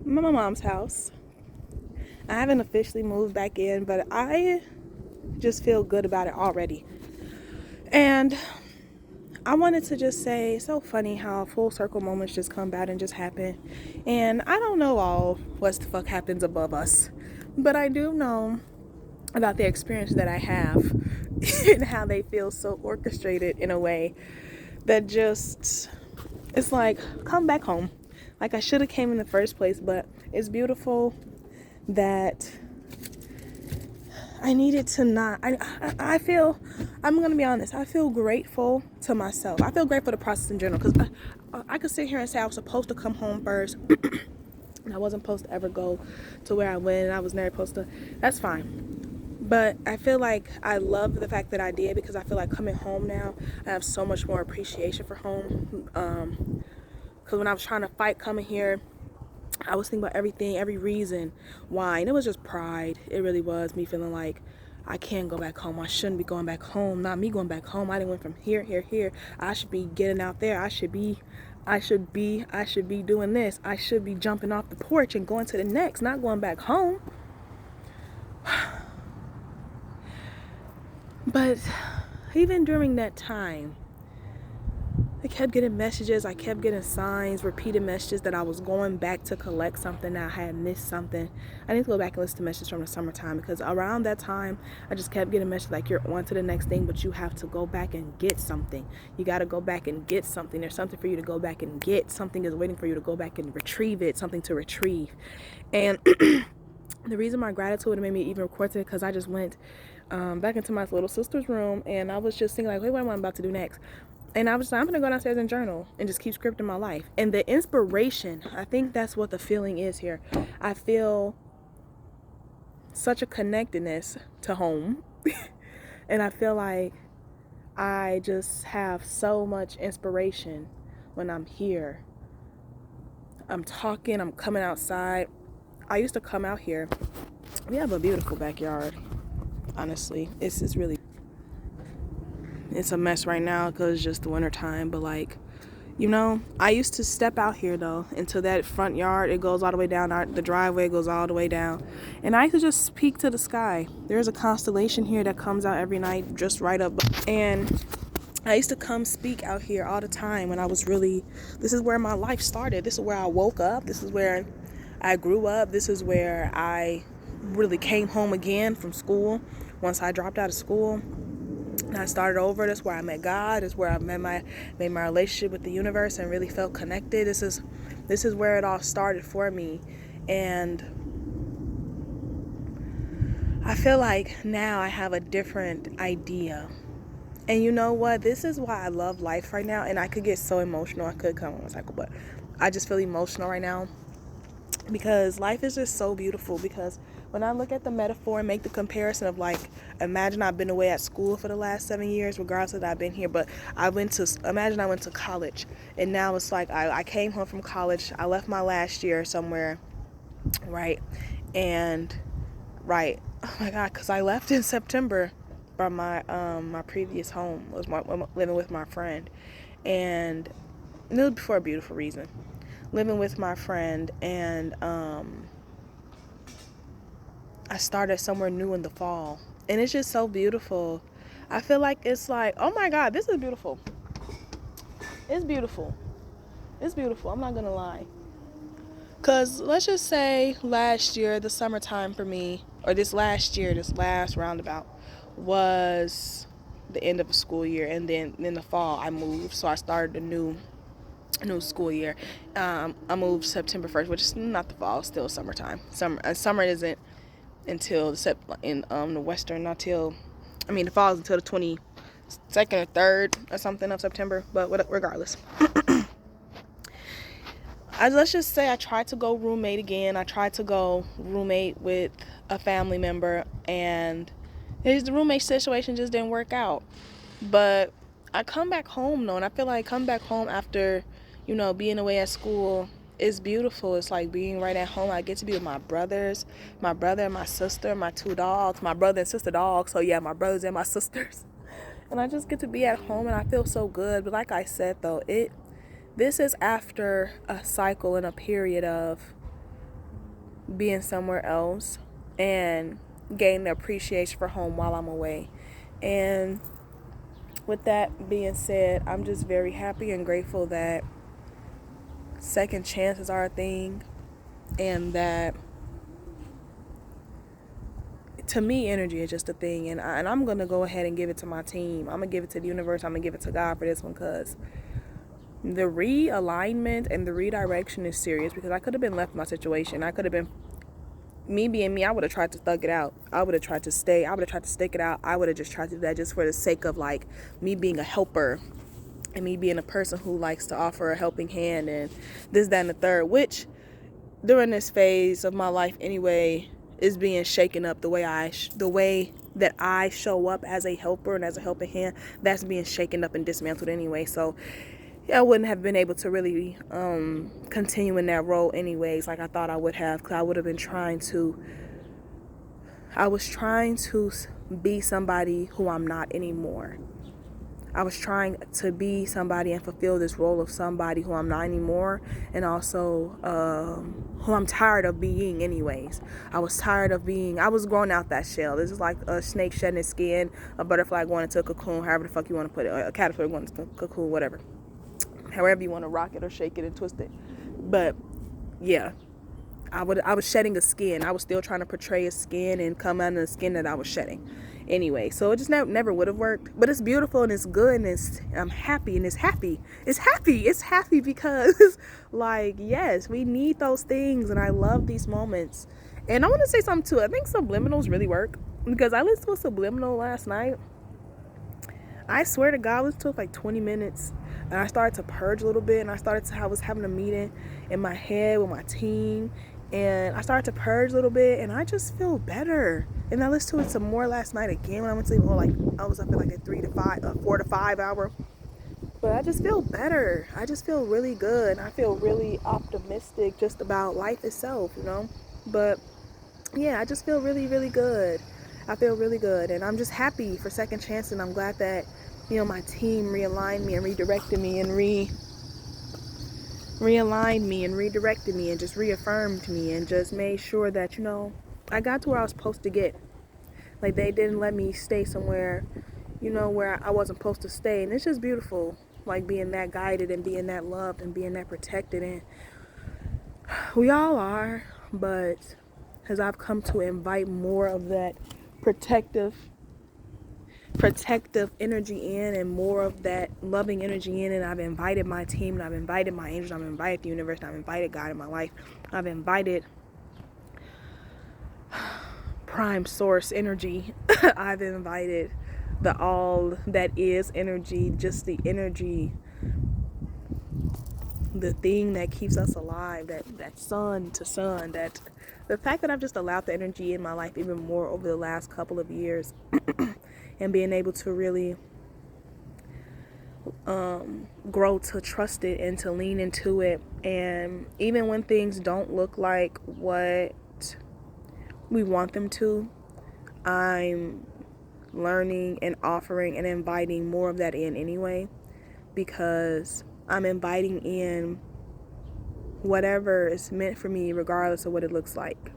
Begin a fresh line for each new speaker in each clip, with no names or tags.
I'm at my mom's house. I haven't officially moved back in, but I just feel good about it already. And I wanted to just say, it's so funny how full circle moments just come about and just happen. And I don't know all what the fuck happens above us, but I do know about the experience that I have and how they feel so orchestrated in a way that just, it's like, come back home. Like I should have came in the first place, but it's beautiful that I needed to not. I feel, I'm going to be honest, I feel grateful to myself. I feel grateful for the process in general because I could sit here and say I was supposed to come home first and I wasn't supposed to ever go to where I went and I was never supposed to. That's fine. But I feel like I love the fact that I did because I feel like coming home now, I have so much more appreciation for home. Because when I was trying to fight coming here, I was thinking about everything, every reason why. And it was just pride. It really was me feeling like I can't go back home. I shouldn't be going back home. Not me going back home. I didn't went from here. I should be getting out there. I should be doing this. I should be jumping off the porch and going to the next, not going back home. But even during that time, I kept getting messages, I kept getting signs, repeated messages that I was going back to collect something, that I had missed something. I need to go back and listen to messages from the summertime because around that time, I just kept getting messages like you're on to the next thing, but you have to go back and get something. You got to go back and get something. There's something for you to go back and get. Something is waiting for you to go back and retrieve it, something to retrieve. And the reason my gratitude made me even record it because I just went back into my little sister's room and I was just thinking like, wait, what am I about to do next? And I was like, I'm going to go downstairs and journal and just keep scripting my life. And the inspiration, I think that's what the feeling is here. I feel such a connectedness to home. And I feel like I just have so much inspiration when I'm here. I'm talking, I'm coming outside. I used to come out here. We have a beautiful backyard, honestly. It's really, it's a mess right now because it's just the winter time, but like, you know, I used to step out here though into that front yard. It goes all the way down. The driveway goes all the way down. And I used to just peek to the sky. There's a constellation here that comes out every night just right up. And I used to come speak out here all the time when I was really, this is where my life started. This is where I woke up. This is where I grew up. This is where I really came home again from school once I dropped out of school. And I started over. That's where I met God. That's where I made my relationship with the universe and really felt connected. This is where it all started for me. And I feel like now I have a different idea. And you know what? This is why I love life right now. And I could get so emotional. I could come on a cycle, but I just feel emotional right now because life is just so beautiful. Because when I look at the metaphor and make the comparison of like, imagine I've been away at school for the last 7 years, regardless that I've been here, but imagine I went to college, and now it's like I came home from college, I left my last year somewhere, right, and, right, oh my God, because I left in September from my previous home, was living with my friend, and it was for a beautiful reason, living with my friend, and, I started somewhere new in the fall. And it's just so beautiful. I feel like it's like, oh my God, this is beautiful. It's beautiful. It's beautiful. I'm not going to lie. Because let's just say last year, the summertime for me, or this last roundabout, was the end of the school year. And then in the fall, I moved. So I started a new school year. I moved September 1st, which is not the fall, still summertime. Summer isn't until the western, not till, the fall is until the 22nd or 3rd or something of September, but regardless. Let's just say I tried to go roommate again. I tried to go roommate with a family member, and the roommate situation just didn't work out. But I come back home though, and I feel like come back home after, being away at school, it's beautiful. It's like being right at home. I get to be with my brothers, my brother and my sister, my 2 dogs, my brother and sister dogs. So yeah, my brothers and my sisters. And I just get to be at home and I feel so good. But like I said though, this is after a cycle and a period of being somewhere else and gain the appreciation for home while I'm away. And with that being said, I'm just very happy and grateful that second chances are a thing, and that to me energy is just a thing. And I'm gonna go ahead and give it to my team. I'm gonna give it to the universe. I'm gonna give it to God for this one, because the realignment and the redirection is serious. Because I could have been left in my situation. I could have been me being me. I would have tried to thug it out. I would have tried to stay. I would have tried to stick it out. I would have just tried to do that just for the sake of like me being a helper and me being a person who likes to offer a helping hand and this, that, and the third, which during this phase of my life anyway is being shaken up. The way that I show up as a helper and as a helping hand, that's being shaken up and dismantled anyway. So yeah, I wouldn't have been able to really continue in that role anyways like I thought I would have, because I would have been I was trying to be somebody who I'm not anymore. I was trying to be somebody and fulfill this role of somebody who I'm not anymore, and also who I'm tired of being anyways. I was growing out that shell. This is like a snake shedding its skin, a butterfly going into a cocoon, however the fuck you want to put it, a caterpillar going into a cocoon, whatever. However you want to rock it or shake it and twist it. But yeah, I was shedding a skin. I was still trying to portray a skin and come out of the skin that I was shedding. Anyway, so it just never would have worked. But it's beautiful and it's good and I'm happy and it's happy. It's happy because like, yes, we need those things, and I love these moments. And I want to say something too. I think subliminals really work, because I listened to a subliminal last night. I swear to God, I listened to it for like 20 minutes. And I started to purge a little bit, and I was having a meeting in my head with my team, and I started to purge a little bit, and I just feel better. And I listened to it some more last night again when I went to sleep. I was up at like a 4 to 5 hour. But I just feel better. I just feel really good. I feel really optimistic just about life itself, you know. But yeah, I just feel really, really good. I feel really good, and I'm just happy for second chance, and I'm glad that, you know, my team realigned me and redirected me and realigned me and redirected me and just reaffirmed me and just made sure that, you know, I got to where I was supposed to get. Like, they didn't let me stay somewhere, you know, where I wasn't supposed to stay. And it's just beautiful, like being that guided and being that loved and being that protected. And we all are, but as I've come to invite more of that protective energy in, and more of that loving energy in, and I've invited my team, and I've invited my angels, I've invited the universe, and I've invited God in my life. I've invited prime source energy. I've invited the all that is energy, just the energy, the thing that keeps us alive, that sun to sun, that the fact that I've just allowed the energy in my life even more over the last couple of years and being able to really grow to trust it and to lean into it. And even when things don't look like what we want them to, I'm learning and offering and inviting more of that in anyway, because I'm inviting in whatever is meant for me regardless of what it looks like,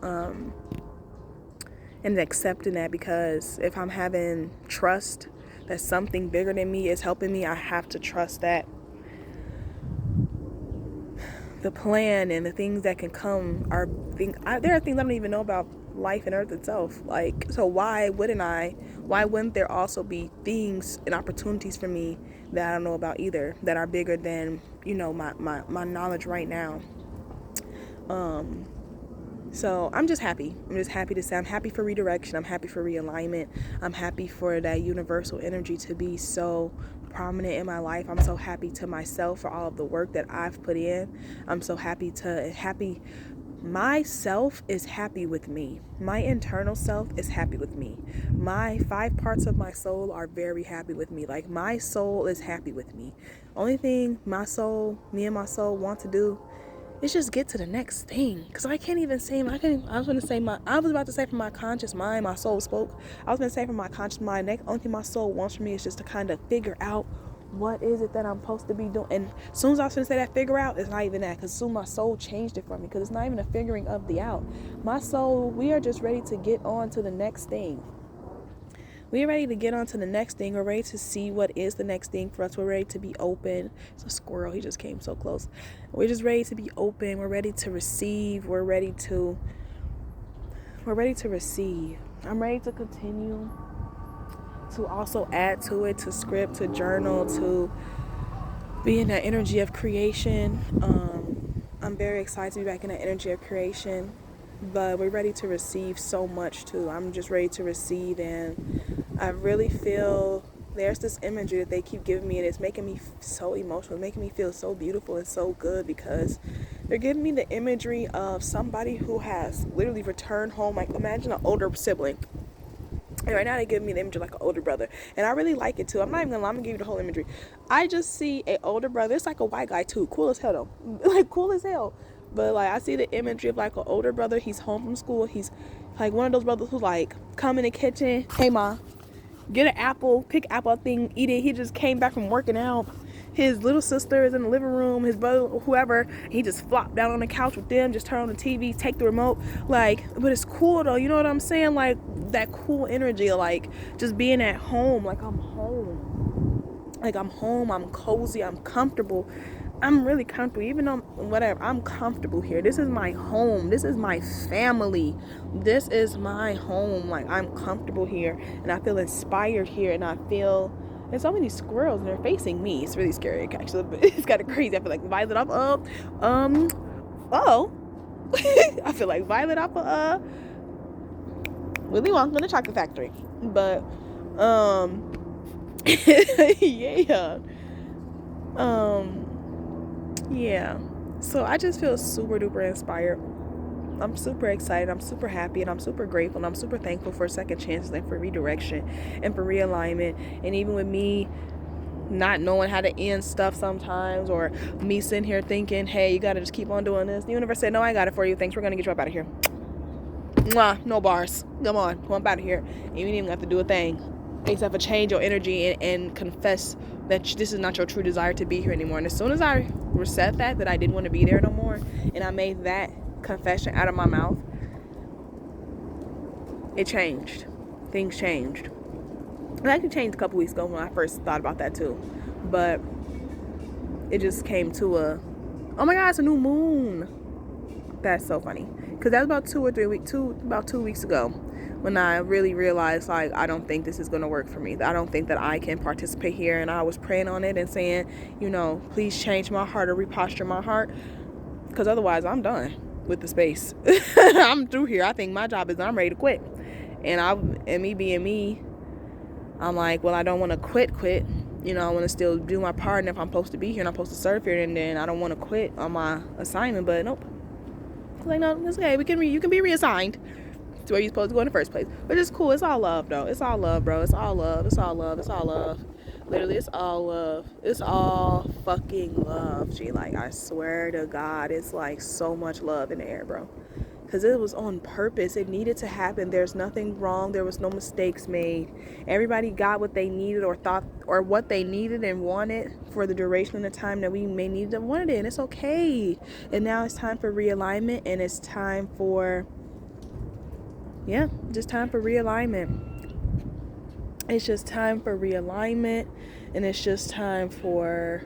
and accepting that, because if I'm having trust that something bigger than me is helping me, I have to trust that the plan and the things that can come there are things I don't even know about life and earth itself. Like, so why wouldn't there also be things and opportunities for me that I don't know about either, that are bigger than, you know, my knowledge right now. So I'm just happy. I'm just happy to say I'm happy for redirection. I'm happy for realignment. I'm happy for that universal energy to be so prominent in my life. I'm so happy to myself for all of the work that I've put in. I'm so happy myself is happy with me. My internal self is happy with me. My 5 parts of my soul are very happy with me. Like, my soul is happy with me. Only thing me and my soul want to do is just get to the next thing. Because I can't even say, I was about to say from my conscious mind, my soul spoke. I was going to say from my conscious mind, the only thing my soul wants from me is just to kind of figure out What is it that I'm supposed to be doing? And as soon as I was going to say that figure out, it's not even that. Because soon my soul changed it for me. Because it's not even a figuring of the out. My soul, we are just ready to get on to the next thing. We're ready to get on to the next thing. We're ready to see what is the next thing for us. We're ready to be open. It's a squirrel. He just came so close. We're just ready to be open. We're ready to receive. We're ready to receive. I'm ready to continue to also add to it, to script, to journal, to be in that energy of creation. I'm very excited to be back in that energy of creation, but we're ready to receive so much too. I'm just ready to receive, and I really feel there's this imagery that they keep giving me, and it's making me so emotional, making me feel so beautiful and so good, because they're giving me the imagery of somebody who has literally returned home. Like, imagine an older sibling. And right now they give me the image of like an older brother. And I really like it too. I'm not even gonna lie, I'm gonna give you the whole imagery. I just see an older brother. It's like a white guy too. Cool as hell though. Like cool as hell. But like I see the imagery of like an older brother. He's home from school. He's like one of those brothers who's like come in the kitchen. Hey ma, get an apple, pick apple thing, eat it. He just came back from working out. His little sister is in the living room, his brother, whoever, he just flopped down on the couch with them, just turn on the TV, take the remote, like, but it's cool though, you know what I'm saying? Like, that cool energy of like, just being at home, like I'm home. Like I'm home, I'm cozy, I'm comfortable. I'm really comfortable, even though whatever, I'm comfortable here. This is my home. This is my family. This is my home. Like I'm comfortable here, and I feel inspired here, and I feel there's so many squirrels and they're facing me. It's really scary actually. It's kind of crazy. I feel like Violet off I feel like Violet off Willy Wonka in the Chocolate Factory. But yeah. Yeah. So I just feel super duper inspired. I'm super excited, I'm super happy, and I'm super grateful, and I'm super thankful for second chances and for redirection and for realignment. And even with me not knowing how to end stuff sometimes, or me sitting here thinking, hey, you gotta just keep on doing this, the universe said, no, I got it for you, thanks, we're gonna get you up out of here. Mwah, no bars, come on, come up out of here. You ain't even have to do a thing except for change your energy and confess that this is not your true desire to be here anymore. And as soon as I said that I didn't want to be there no more, and I made that confession out of my mouth, it changed. Things changed. It actually changed a couple weeks ago when I first thought about that too, but it just came to oh my god, it's a new moon. That's so funny, because that was about 2 weeks ago when I really realized, like, I don't think this is going to work for me. I don't think that I can participate here. And I was praying on it and saying, please change my heart or reposture my heart, because otherwise I'm done with the space. I'm through here. I think my job is done. I'm ready to quit. And me being me, I'm like, well, I don't want to quit. I want to still do my part. And if I'm supposed to be here and I'm supposed to serve here, and then I don't want to quit on my assignment. But nope. Like, no, it's okay. You can be reassigned to where you're supposed to go in the first place. But it's cool. It's all love, though. It's all love, bro. It's all love. It's all love. It's all love. Literally, it's all love. It's all fucking love. Like, I swear to God, it's like so much love in the air, bro. Because it was on purpose. It needed to happen. There's nothing wrong. There was no mistakes made. Everybody got what they needed or thought, or what they needed and wanted for the duration of the time that we may need and wanted it. And it's okay. And now it's time for realignment, and it's time for, just time for realignment. It's just time for realignment, and it's just time for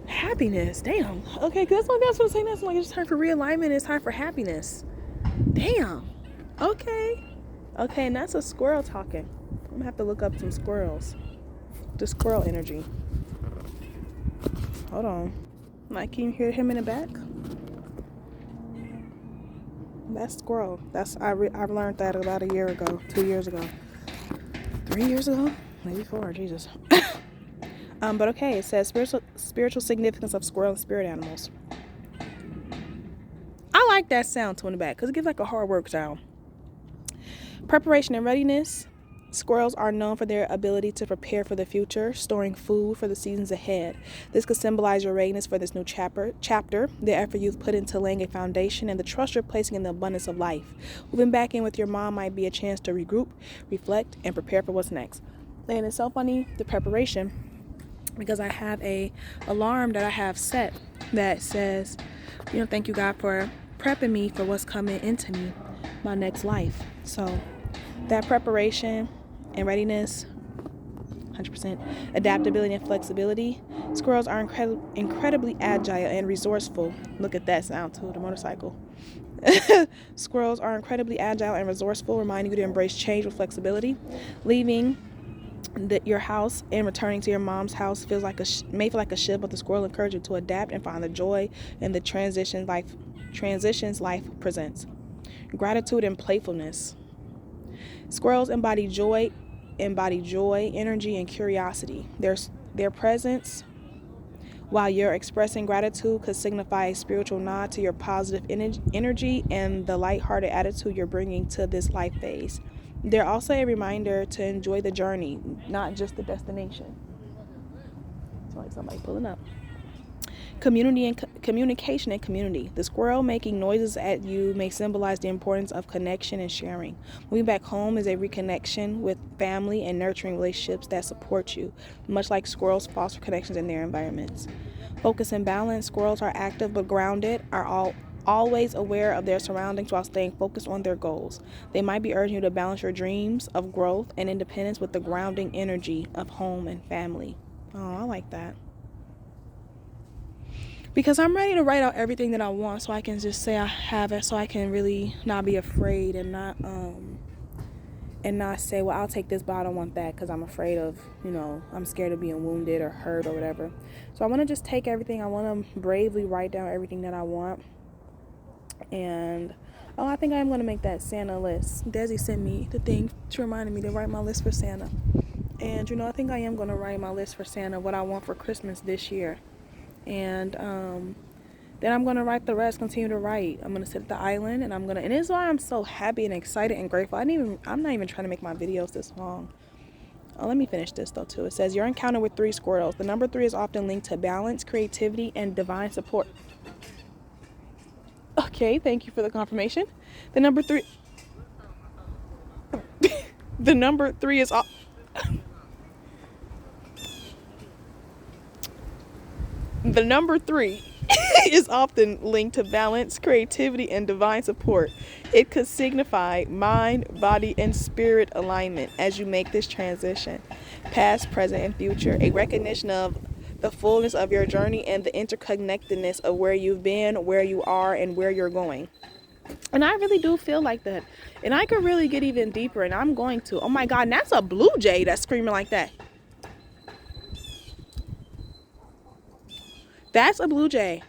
happiness. Damn. Okay, because that's what I'm saying. That's like, it's time for realignment. It's time for happiness. Damn. Okay, and that's a squirrel talking. I'm gonna have to look up some squirrels. The squirrel energy. Hold on. Can you hear him in the back? That's squirrel. I've learned that about a year ago, 2 years ago, 3 years ago, maybe 4. Jesus. But okay, it says spiritual significance of squirrel and spirit animals. I like that sound to in the back because it gives like a hard work sound. Preparation and readiness. Squirrels are known for their ability to prepare for the future, storing food for the seasons ahead. This could symbolize your readiness for this new chapter, the effort you've put into laying a foundation, and the trust you're placing in the abundance of life. Moving back in with your mom might be a chance to regroup, reflect, and prepare for what's next. And it's so funny, the preparation, because I have a alarm that I have set that says, thank you God for prepping me for what's coming into me, my next life. So that preparation and readiness, 100%. Adaptability and flexibility. Squirrels are incredibly agile and resourceful. Look at that sound too, the motorcycle. Squirrels are incredibly agile and resourceful, reminding you to embrace change with flexibility. Leaving your house and returning to your mom's house may feel like a shift, but the squirrel encourages you to adapt and find the joy in the transitions life presents. Gratitude and playfulness. Squirrels embody joy, energy, and curiosity. Their presence, while you're expressing gratitude, could signify a spiritual nod to your positive energy and the lighthearted attitude you're bringing to this life phase. They're also a reminder to enjoy the journey, not just the destination. It's like somebody pulling up. Communication and community. The squirrel making noises at you may symbolize the importance of connection and sharing. Moving back home is a reconnection with family and nurturing relationships that support you, much like squirrels foster connections in their environments. Focus and balance. Squirrels are active but grounded, always aware of their surroundings while staying focused on their goals. They might be urging you to balance your dreams of growth and independence with the grounding energy of home and family. Oh, I like that. Because I'm ready to write out everything that I want so I can just say I have it, so I can really not be afraid and not say, well, I'll take this but I don't want that because I'm afraid of, I'm scared of being wounded or hurt or whatever. So I want to just take everything. I want to bravely write down everything that I want. And I think I'm going to make that Santa list. Desi sent me the thing to remind me to write my list for Santa. And I think I am going to write my list for Santa, what I want for Christmas this year. And then I'm going to write the rest, continue to write. I'm going to sit at the island and this is why I'm so happy and excited and grateful. I'm not even trying to make my videos this long. Let me finish this though too. It says your encounter with 3 squirrels. The number 3 is often linked to balance, creativity, and divine support. Okay, thank you for the confirmation. The number 3 the number 3 is The number 3 is often linked to balance, creativity, and divine support. It could signify mind, body, and spirit alignment as you make this transition, past, present, and future. A recognition of the fullness of your journey and the interconnectedness of where you've been, where you are, and where you're going. And I really do feel like that. And I could really get even deeper, and I'm going to. Oh my God, and that's a blue jay that's screaming like that. That's a blue jay.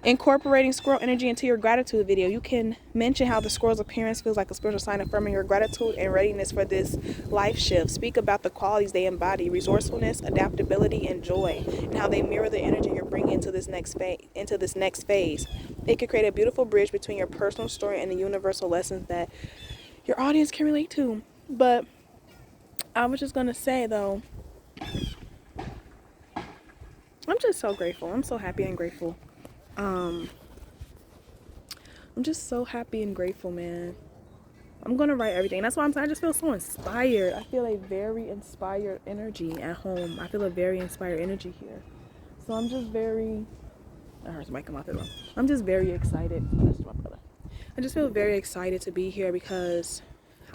Incorporating squirrel energy into your gratitude video. You can mention how the squirrel's appearance feels like a spiritual sign affirming your gratitude and readiness for this life shift. Speak about the qualities they embody: resourcefulness, adaptability, and joy, and how they mirror the energy you're bringing into this next phase. It could create a beautiful bridge between your personal story and the universal lessons that your audience can relate to. But I was just gonna say though, I'm just so grateful. I'm so happy and grateful. I'm just so happy and grateful, man. I'm gonna write everything. That's why I just feel so inspired. I feel a very inspired energy at home. I feel a very inspired energy here. So I'm just very I heard somebody come out the door. I'm just very excited. That's my brother. I just feel very excited to be here because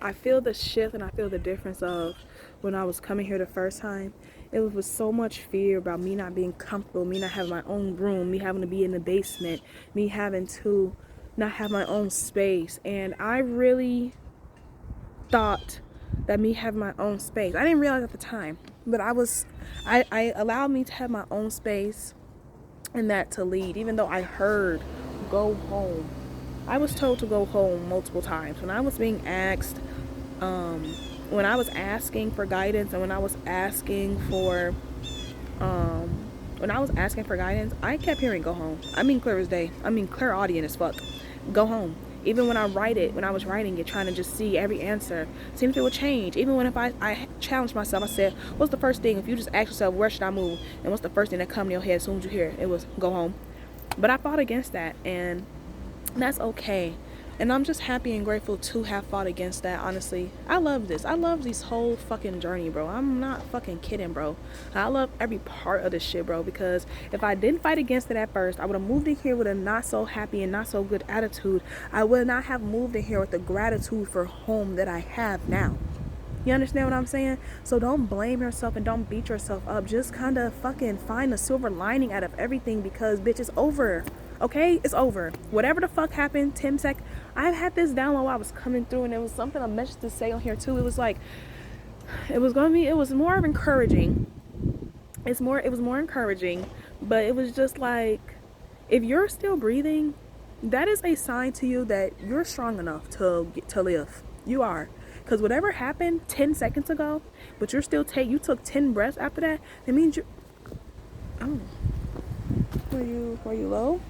I feel the shift and I feel the difference of when I was coming here the first time. It was with so much fear about me not being comfortable, me not having my own room, me having to be in the basement, me having to not have my own space. And I really thought that me having my own space, I didn't realize at the time, but I allowed me to have my own space and that to lead, even though I heard go home. I was told to go home multiple times. When I was being asked, when I was asking for guidance and when I was asking for guidance, I kept hearing go home. I mean clear as day. I mean clairaudient as fuck. Go home. Even when I was writing it, trying to just see every answer, seeing if it would change. Even when I challenged myself, I said, what's the first thing? If you just ask yourself, where should I move? And what's the first thing that comes to your head as soon as you hear it? It was go home. But I fought against that, and that's okay. And I'm just happy and grateful to have fought against that, honestly. I love this. I love this whole fucking journey, bro. I'm not fucking kidding, bro. I love every part of this shit, bro, because if I didn't fight against it at first, I would have moved in here with a not so happy and not so good attitude. I would not have moved in here with the gratitude for home that I have now. You understand what I'm saying? So don't blame yourself and don't beat yourself up. Just kind of fucking find a silver lining out of everything, because bitch, it's over. Okay? It's over. Whatever the fuck happened, 10 sec. I've had this download while I was coming through, and it was something I meant to say on here too. It was like, it was more of encouraging. It was more encouraging, but it was just like, if you're still breathing, that is a sign to you that you're strong enough to live. You are. Because whatever happened 10 seconds ago, but you took 10 breaths after that, it means oh, were you low?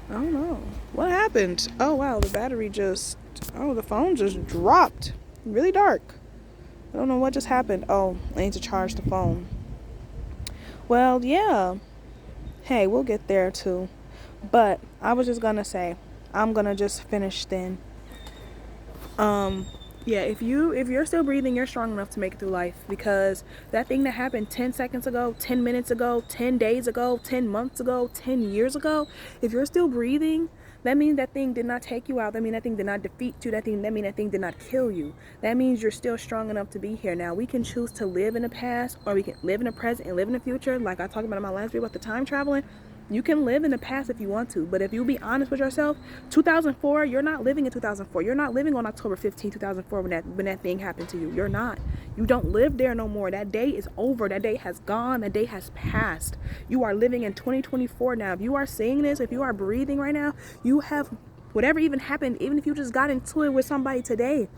I don't know. What happened? Oh, wow, the phone just dropped. Really dark. I don't know what just happened. Oh, I need to charge the phone. Well, yeah. Hey, we'll get there too. But I was just gonna say, I'm gonna just finish then. Yeah, if you're still breathing, you're strong enough to make it through life, because that thing that happened 10 seconds ago, 10 minutes ago, 10 days ago, 10 months ago, 10 years ago, if you're still breathing, that means that thing did not take you out. That means that thing did not defeat you. That means that thing did not kill you. That means you're still strong enough to be here. Now, we can choose to live in the past, or we can live in the present and live in the future. Like I talked about in my last video about the time traveling. You can live in the past if you want to, but if you be honest with yourself, 2004, you're not living in 2004. You're not living on October 15, 2004 when that thing happened to you. You're not. You don't live there no more. That day is over. That day has gone. That day has passed. You are living in 2024 now. If you are seeing this, if you are breathing right now, you have whatever even happened, even if you just got into it with somebody today,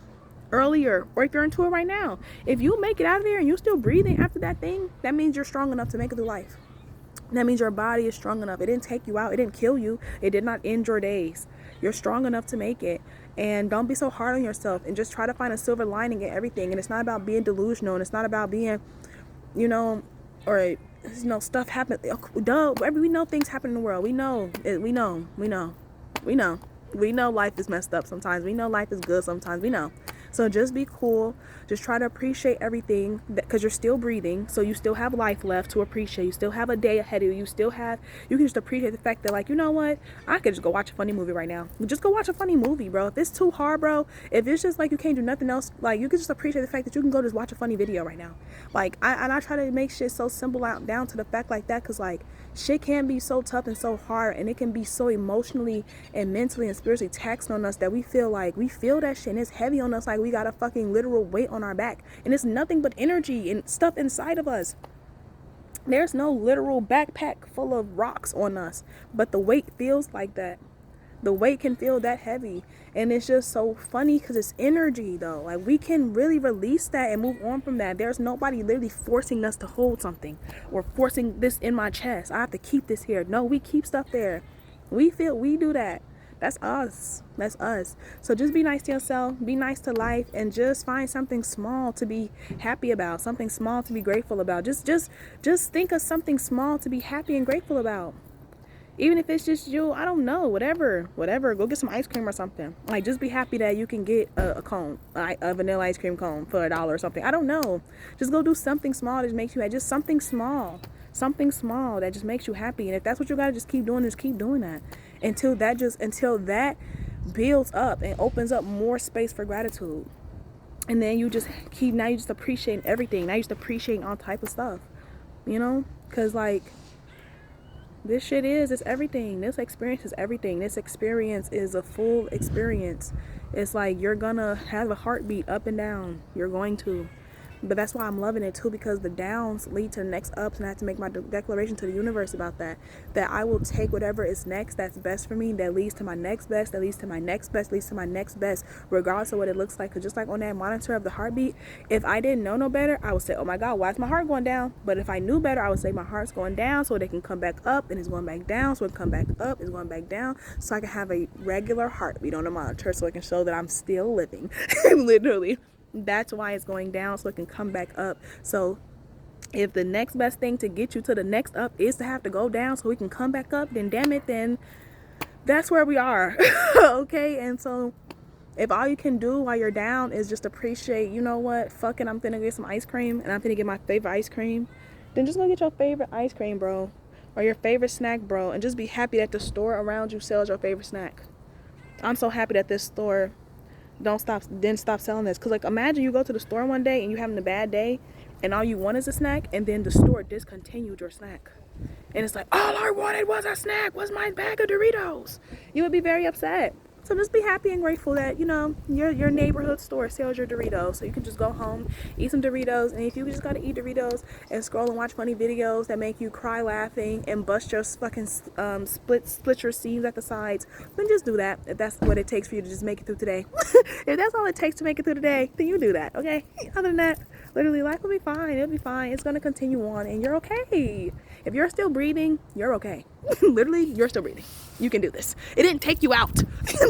earlier, or if you're into it right now. If you make it out of there and you're still breathing after that thing, that means you're strong enough to make it through life. That means your body is strong enough. It didn't take you out. It didn't kill you. It did not end your days. You're strong enough to make it. And don't be so hard on yourself, and just try to find a silver lining in everything. And it's not about being delusional, and it's not about being, stuff happen. Duh, we know things happen in the world. We know life is messed up sometimes. We know life is good sometimes. We know. So just be cool. Just try to appreciate everything, because you're still breathing. So you still have life left to appreciate. You still have a day ahead of you. You can just appreciate the fact that, like, you know what? I could just go watch a funny movie right now. Just go watch a funny movie, bro. If it's too hard, bro, if it's just like you can't do nothing else, like, you can just appreciate the fact that you can go just watch a funny video right now. Like, I try to make shit so simple out down to the fact like that, because, like, shit can be so tough and so hard, and it can be so emotionally and mentally and spiritually taxing on us that we feel that shit, and it's heavy on us, like we got a fucking literal weight on our back, and it's nothing but energy and stuff inside of us. There's no literal backpack full of rocks on us, but the weight feels like that. The weight can feel that heavy, and it's just so funny because it's energy, though. Like, we can really release that and move on from that. There's nobody literally forcing us to hold something or forcing this in my chest. I have to keep this here. No, we keep stuff there. We do that. That's us. So just be nice to yourself, be nice to life, and just find something small to be happy about, something small to be grateful about. Just think of something small to be happy and grateful about. Even if it's just you, I don't know, whatever. Go get some ice cream or something. Like, just be happy that you can get a cone, a vanilla ice cream cone for $1 or something. I don't know. Just go do something small that makes you happy. Just something small that just makes you happy. And if that's what you gotta just keep doing, just keep doing that until that builds up and opens up more space for gratitude. And then you just appreciating everything. Now you just appreciating all type of stuff, because, like, this shit it's everything. This experience is everything. This experience is a full experience. It's like you're gonna have a heartbeat up and down. You're going to. But that's why I'm loving it too, because the downs lead to the next ups, and I have to make my declaration to the universe about that I will take whatever is next that's best for me, that leads to my next best, that leads to my next best, leads to my next best, regardless of what it looks like. Because just like on that monitor of the heartbeat, if I didn't know no better, I would say, oh my God, why is my heart going down? But if I knew better, I would say my heart's going down so they can come back up, and it's going back down, so it can come back up, it's going back down, so I can have a regular heartbeat on the monitor, so it can show that I'm still living. Literally. That's why it's going down, so it can come back up. So if the next best thing to get you to the next up is to have to go down so we can come back up, then damn it, then That's where we are. Okay, and so if all you can do while you're down is just appreciate, you know what, fuck it, I'm gonna get some ice cream and I'm gonna get my favorite ice cream, then just go get your favorite ice cream, bro, or your favorite snack, bro, and just be happy that the store around you sells your favorite snack. I'm so happy that this store didn't stop selling this. Because, like, imagine you go to the store one day and you having a bad day and all you want is a snack, and then the store discontinued your snack. And it's like, all I wanted was a snack, was my bag of Doritos. You would be very upset. So just be happy and grateful that, you know, your neighborhood store sells your Doritos. So you can just go home, eat some Doritos. And if you just got to eat Doritos and scroll and watch funny videos that make you cry laughing and bust your fucking split your seams at the sides, then just do that. If that's what it takes for you to just make it through today. If that's all it takes to make it through today, then you do that, okay? Other than that, literally, life will be fine. It'll be fine. It's going to continue on and you're okay. If you're still breathing, you're okay. Literally, you're still breathing. You can do this. It didn't take you out.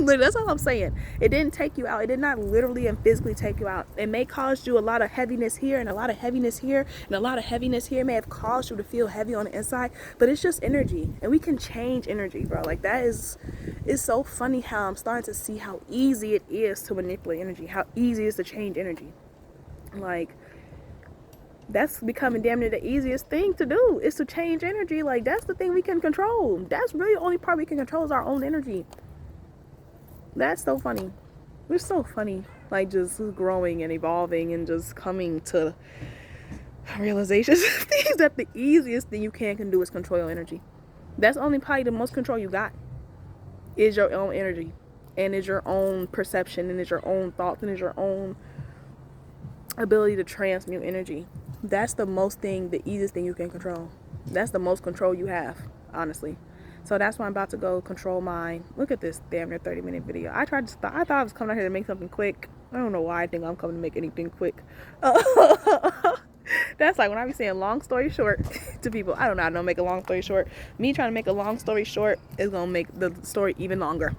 That's all I'm saying. It didn't take you out. It did not literally and physically take you out. It may cause you a lot of heaviness here and a lot of heaviness here and a lot of heaviness here. It may have caused you to feel heavy on the inside, but it's just energy, and we can change energy, bro. Like, that is, it's so funny how I'm starting to see how easy it is to manipulate energy, how easy it is to change energy. Like, that's becoming damn near the easiest thing to do, is to change energy. Like, that's the thing we can control. That's really the only part we can control, is our own energy. That's so funny. We're so funny, like, just growing and evolving and just coming to realizations. Things that the easiest thing you can do is control your energy. That's only probably the most control you got, is your own energy, and is your own perception, and is your own thoughts, and is your own ability to transmute energy. That's the the easiest thing you can control. That's the most control you have, honestly. So that's why I'm about to go control mine. Look at this damn near 30-minute video. I thought I was coming out here to make something quick. I don't know why I think I'm coming to make anything quick. That's like when I be saying long story short to people. I don't know how to make a long story short. Me trying to make a long story short is going to make the story even longer.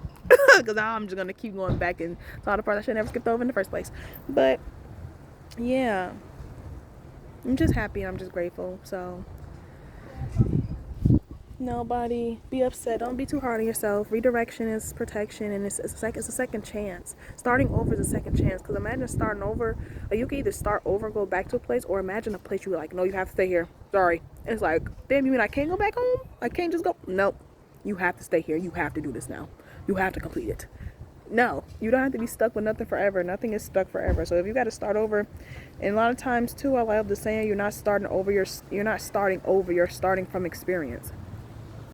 Because now I'm just going to keep going back and to all the parts I should never skipped over in the first place. But yeah, I'm just happy and I'm just grateful. So nobody be upset. Don't be too hard on yourself. Redirection is protection, and it's a second chance. Starting over is a second chance. Because imagine starting over. Like, you can either start over and go back to a place, or imagine a place you're like, no, you have to stay here. Sorry. And it's like, damn, you mean I can't go back home? I can't just go? Nope. You have to stay here. You have to do this now. You have to complete it. No, you don't have to be stuck with nothing forever. Nothing is stuck forever. So if you got to start over, and a lot of times too, I love the saying, you're not starting over. You're starting from experience.